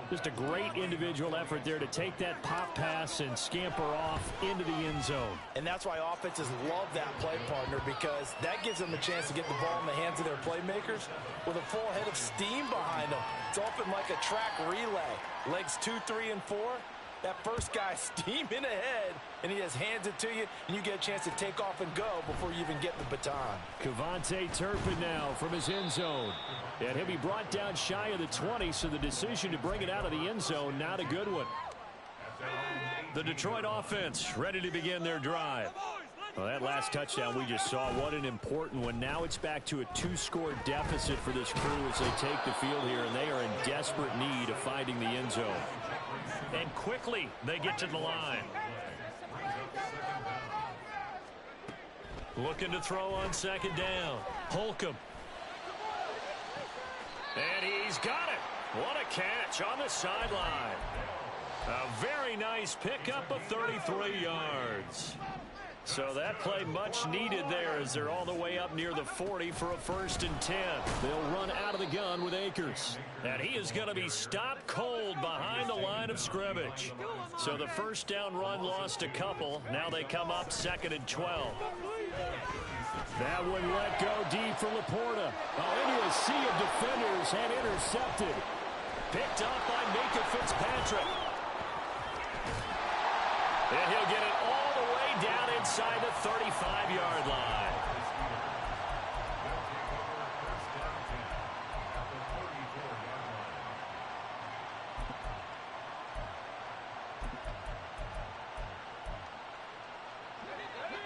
Speaker 2: Just a great individual effort there to take that pop pass and scamper off into the end zone.
Speaker 3: And that's why offenses love that play, partner, because that gives them a chance to get the ball in the hands of their playmakers with a full head of steam behind them. It's often like a track relay. Legs 2, 3, and 4. That first guy steaming ahead, and he just hands it to you, and you get a chance to take off and go before you even get the baton.
Speaker 2: Kevontae Turpin now from his end zone. And he'll be brought down shy of the 20, so the decision to bring it out of the end zone, not a good one.
Speaker 1: The Detroit offense ready to begin their drive.
Speaker 2: Well, that last touchdown we just saw, what an important one. Now it's back to a 2-score deficit for this crew as they take the field here, and they are in desperate need of finding the end zone.
Speaker 1: And quickly they get to the line. Looking to throw on 2nd down. Holcomb. And he's got it. What a catch on the sideline. A very nice pickup of 33 yards. So that play much needed there as they're all the way up near the 40 for a 1st and 10.
Speaker 2: They'll run out of the gun with Akers.
Speaker 1: And he is going to be stopped cold behind the line of scrimmage. So the 1st down run lost a couple. Now they come up 2nd and 12.
Speaker 2: That one let go deep for Laporta. Into a sea of defenders and intercepted.
Speaker 1: Picked up by Minka Fitzpatrick. And he'll get it all the way down inside the 35-yard line.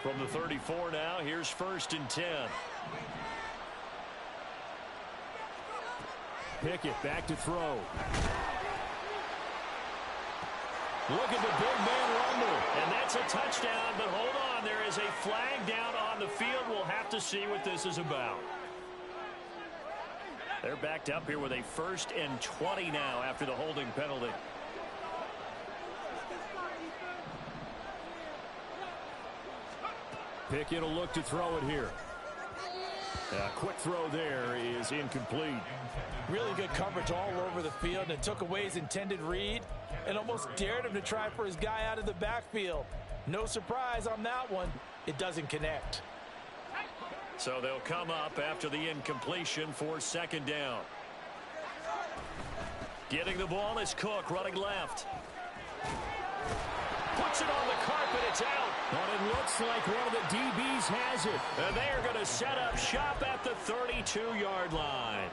Speaker 1: From the 34 now, here's 1st and 10.
Speaker 2: Pickett back to throw. Look at the big man rumble.
Speaker 1: And that's a touchdown, but hold on. There is a flag down on the field. We'll have to see what this is about. They're backed up here with a 1st and 20 now after the holding penalty.
Speaker 2: Pickett will look to throw it here. A quick throw there is incomplete.
Speaker 3: Really good coverage all over the field, and took away his intended read and almost dared him to try for his guy out of the backfield. No surprise on that one. It doesn't connect.
Speaker 1: So they'll come up after the incompletion for 2nd down. Getting the ball is Cook running left. Puts it on the carpet. It's out.
Speaker 2: But it looks like one of the DBs has it.
Speaker 1: And they are going to set up shop at the 32-yard line.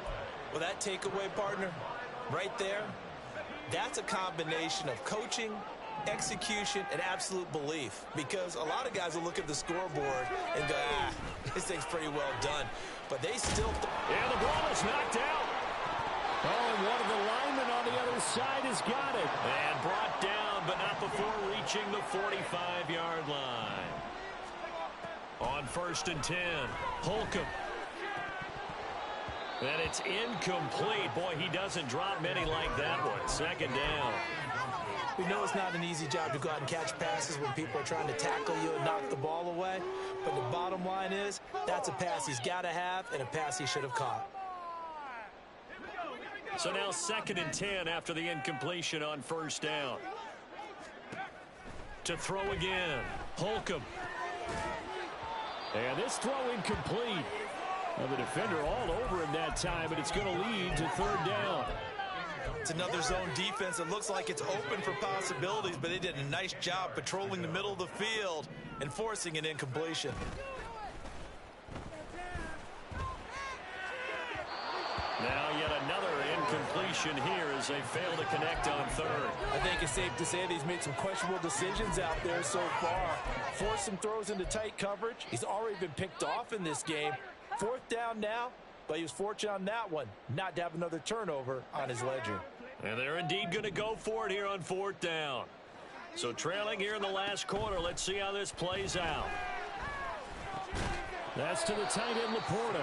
Speaker 3: Well, that takeaway, partner, right there, that's a combination of coaching, execution, and absolute belief. Because a lot of guys will look at the scoreboard and go, this thing's pretty well done. But they still...
Speaker 1: And the ball is knocked out.
Speaker 2: Oh, and one of the linemen on the other side has got it.
Speaker 1: And brought down, but not before reaching the 45-yard line. On 1st and 10, Holcomb. And it's incomplete. Boy, he doesn't drop many like that one. 2nd down.
Speaker 3: We know it's not an easy job to go out and catch passes when people are trying to tackle you and knock the ball away. But the bottom line is, that's a pass he's got to have and a pass he should have caught.
Speaker 1: So now 2nd and 10 after the incompletion on 1st down. To throw again. Holcomb.
Speaker 2: And this throw incomplete. Well, the defender all over him that time, but it's going to lead to 3rd down.
Speaker 3: It's another zone defense. It looks like it's open for possibilities, but they did a nice job patrolling the middle of the field and forcing an incompletion.
Speaker 1: Now yet another incompletion here as they fail to connect on 3rd.
Speaker 3: I think it's safe to say that he's made some questionable decisions out there so far. Forced some throws into tight coverage. He's already been picked off in this game. 4th down now, but he was fortunate on that one not to have another turnover on his ledger.
Speaker 1: And they're indeed going to go for it here on 4th down. So trailing here in the last quarter. Let's see how this plays out.
Speaker 2: That's to the tight end, Laporta.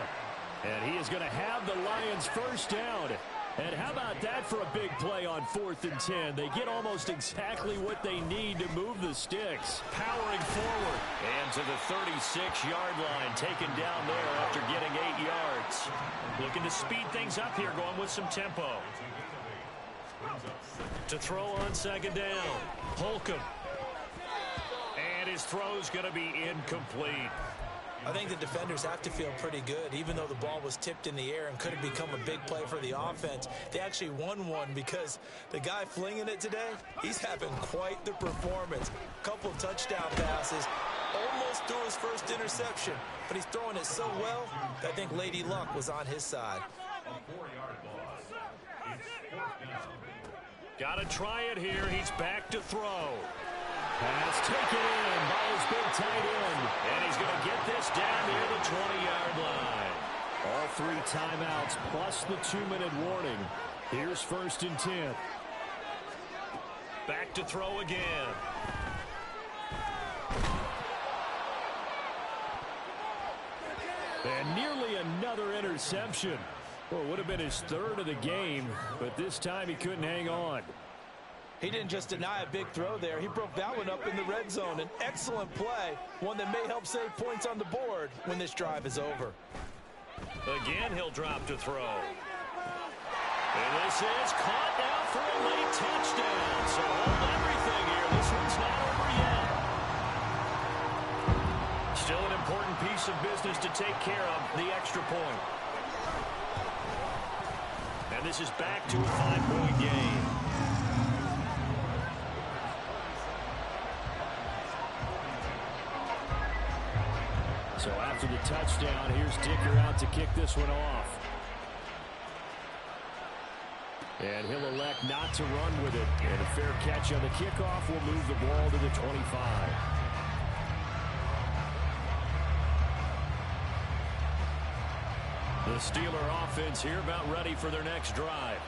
Speaker 2: And he is going to have the Lions 1st down. And how about that for a big play on 4th and 10? They get almost exactly what they need to move the sticks.
Speaker 1: Powering forward. And to the 36-yard line. Taken down there after getting 8 yards. Looking to speed things up here, going with some tempo. To throw on 2nd down. Holcomb. And his throw's going to be incomplete.
Speaker 3: I think the defenders have to feel pretty good. Even though the ball was tipped in the air and could have become a big play for the offense, they actually won one because the guy flinging it today, he's having quite the performance. Couple touchdown passes, almost threw his first interception, but he's throwing it so well that I think Lady Luck was on his side.
Speaker 1: Got to try it here. He's back to throw.
Speaker 2: Pass taken in by his big tight end.
Speaker 1: And he's going to get this down near the 20-yard line.
Speaker 2: All 3 timeouts plus the 2-minute warning. Here's 1st and 10.
Speaker 1: Back to throw again.
Speaker 2: And nearly another interception. Well, it would have been his 3rd of the game, but this time he couldn't hang on.
Speaker 3: He didn't just deny a big throw there. He broke that one up in the red zone. An excellent play, one that may help save points on the board when this drive is over.
Speaker 1: Again, he'll drop to throw. And this is caught now for a late touchdown. So hold everything here. This one's not over yet. Still an important piece of business to take care of, the extra point. And this is back to a 5-point game.
Speaker 2: So after the touchdown, here's Dicker out to kick this one off. And he'll elect not to run with it. And a fair catch on the kickoff will move the ball to the 25.
Speaker 1: The Steeler offense here about ready for their next drive.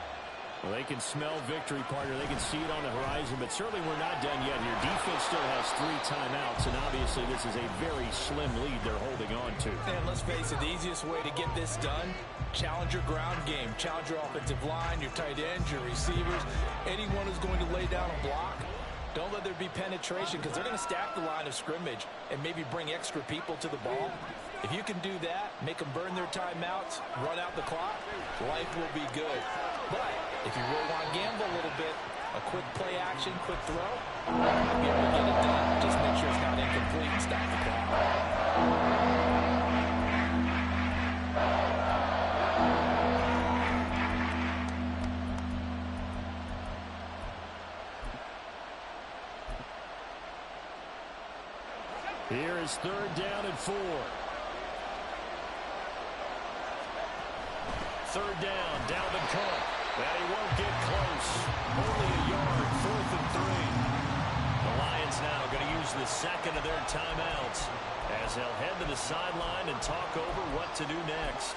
Speaker 2: Well, they can smell victory, partner. They can see it on the horizon, but certainly we're not done yet here. Defense still has 3 timeouts, and obviously this is a very slim lead they're holding on to.
Speaker 3: And let's face it, the easiest way to get this done, challenge your ground game. Challenge your offensive line, your tight ends, your receivers, anyone who's going to lay down a block. Don't let there be penetration because they're going to stack the line of scrimmage and maybe bring extra people to the ball. If you can do that, make them burn their timeouts, run out the clock, life will be good. But if you really want to gamble a little bit, a quick play action, quick throw, you might be able to get it done. Just make sure it's not incomplete and stop the clock.
Speaker 2: Here is 3rd down and 4.
Speaker 1: 3rd down, Dalvin Cook. And he won't get close. Only a yard, 4th and 3. The Lions now going to use the 2nd of their timeouts as they'll head to the sideline and talk over what to do next.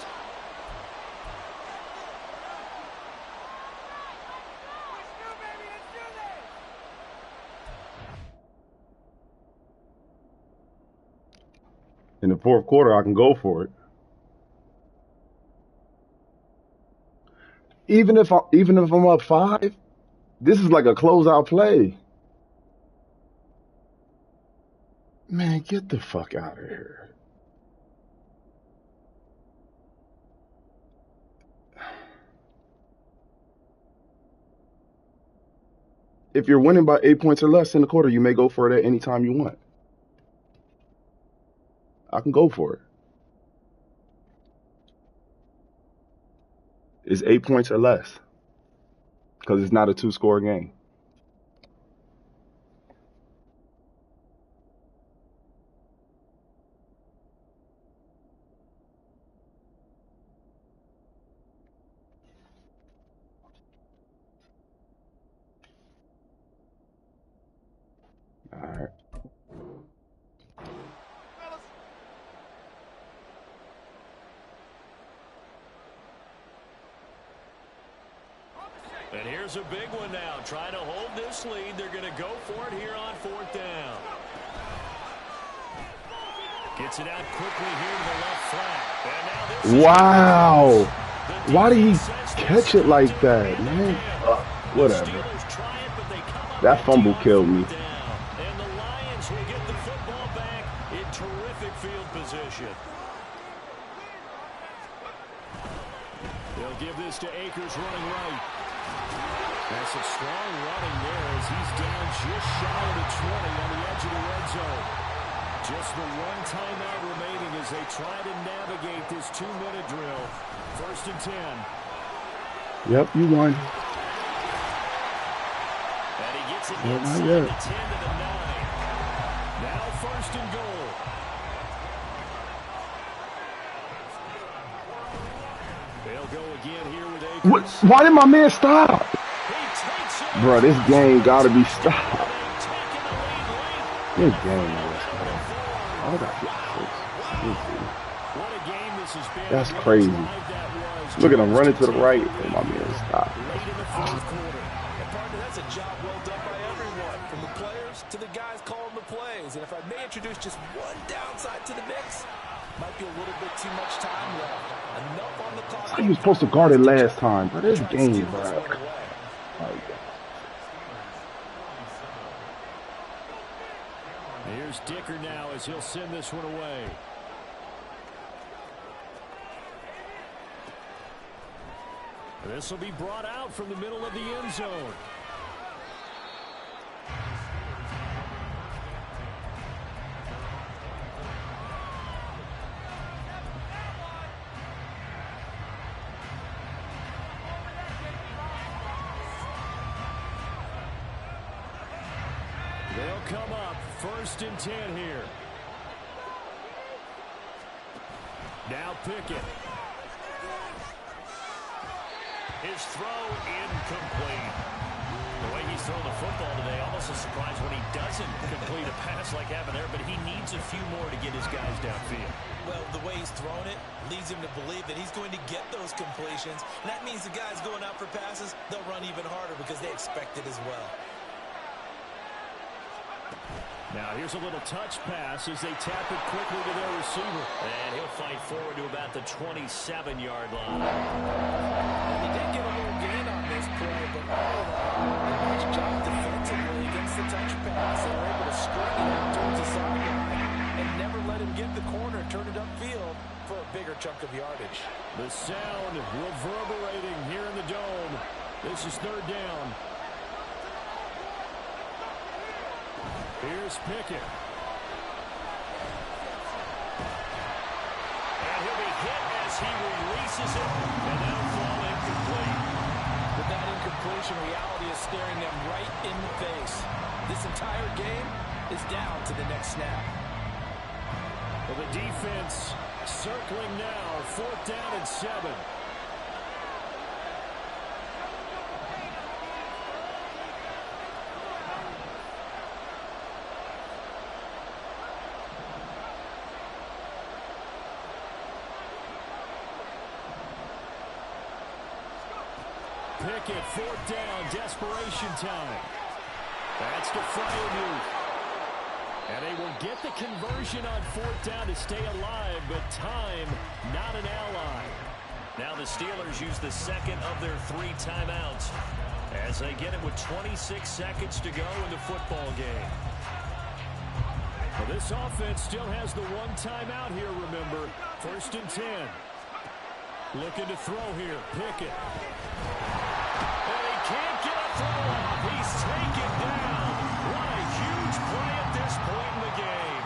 Speaker 4: In the 4th quarter, I can go for it. Even if I'm up 5, this is like a closeout play. Man, get the fuck out of here. if you're winning by 8 points or less in the quarter, you may go for it at any time you want. I can go for it. It's 8 points or less because it's not a 2-score game. All right.
Speaker 1: And here's a big one now. Trying to hold this lead. They're going to go for it here on 4th down. Gets it out quickly here to the left flat. And now this
Speaker 4: Wow. Why did he catch it like that, man? Whatever. That fumble killed me.
Speaker 1: And the Lions will get the football back in terrific field position. They'll give this to Akers running right. That's a strong running there as he's down just shy of the 20 on the edge of the red zone. Just the one timeout remaining as they try to navigate this 2-minute drill. 1st and 10.
Speaker 4: Yep, you won.
Speaker 1: And he gets it
Speaker 4: Well,
Speaker 1: inside
Speaker 4: not yet.
Speaker 1: the 10 to the 9. Now 1st and goal. They'll go again here with Akers.
Speaker 4: Why did my man stop?
Speaker 1: He takes it.
Speaker 4: Bro, this game gotta be stopped. This game is stopped. Oh,
Speaker 1: What a game this has been.
Speaker 4: that's crazy. Look at him running to the right, and my man stopped.
Speaker 1: Late in the 4th quarter.
Speaker 3: And partner, that's a job well done by everyone, from the players to the guys calling the plays. And if I may introduce just one downside to the mix, might be a little bit too much time left. Enough on the clock.
Speaker 4: How you supposed to guard it last time, bro? This game, bro. Like,
Speaker 1: Here's Dicker now as he'll send this one away. This will be brought out from the middle of the end zone. They'll come up 1st and 10 here. Now Pickett. His throw incomplete. The way he's throwing the football today, almost a surprise when he doesn't complete a pass like happened there, but he needs a few more to get his guys downfield.
Speaker 3: Well, the way he's thrown it leads him to believe that he's going to get those completions. And that means the guys going out for passes, they'll run even harder because they expect it as well.
Speaker 1: Now here's a little touch pass as they tap it quickly to their receiver. And he'll fight forward to about the 27-yard line.
Speaker 3: He did get a little gain on this play, but all in all, a nice job defensively against the touch pass. They were able to string it out towards the sideline and never let him get the corner, turn it upfield for a bigger chunk of yardage.
Speaker 1: The sound reverberating here in the dome. This is 3rd down. Here's Pickett. And he'll be hit as he releases it, and that'll fall incomplete.
Speaker 3: With that incompletion, reality is staring them right in the face. This entire game is down to the next snap.
Speaker 1: Well, the defense circling now, 4th down and 7. Pickett, 4th down, desperation time. That's to Fryermuth. And they will get the conversion on 4th down to stay alive, but time, not an ally. Now the Steelers use the second of their 3 timeouts as they get it with 26 seconds to go in the football game. Well, this offense still has the 1 timeout here, remember. 1st and 10. Looking to throw here, Pickett. And he can't get a throw off. He's taken game.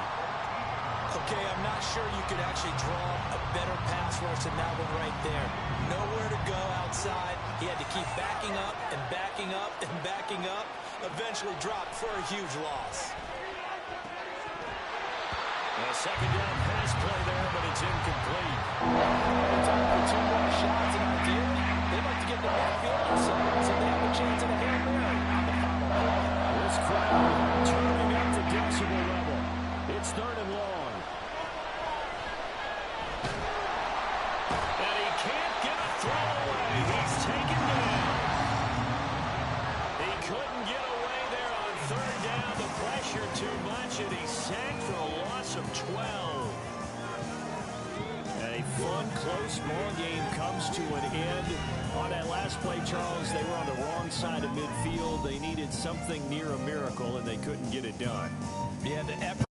Speaker 3: Okay, I'm not sure you could actually draw a better pass rush than that one right there. Nowhere to go outside. He had to keep backing up and backing up and backing up. Eventually dropped for a huge loss.
Speaker 1: A second down pass play there, but it's incomplete.
Speaker 3: Time for 2 more shots, and ideally, they'd like to get the midfield so they have a chance at a Hail Mary on the final play.
Speaker 2: This crowd turning up to decibel level. It's 3rd and long.
Speaker 1: And he can't get a throw away. He's taken down. He couldn't get away there on 3rd down. The pressure too much, and he's sacked for a loss of 12.
Speaker 2: A fun, close ball game comes to an end. On that last play, Charles, they were on the wrong side of midfield. They needed something near a miracle, and they couldn't get it done.
Speaker 3: Yeah, the effort.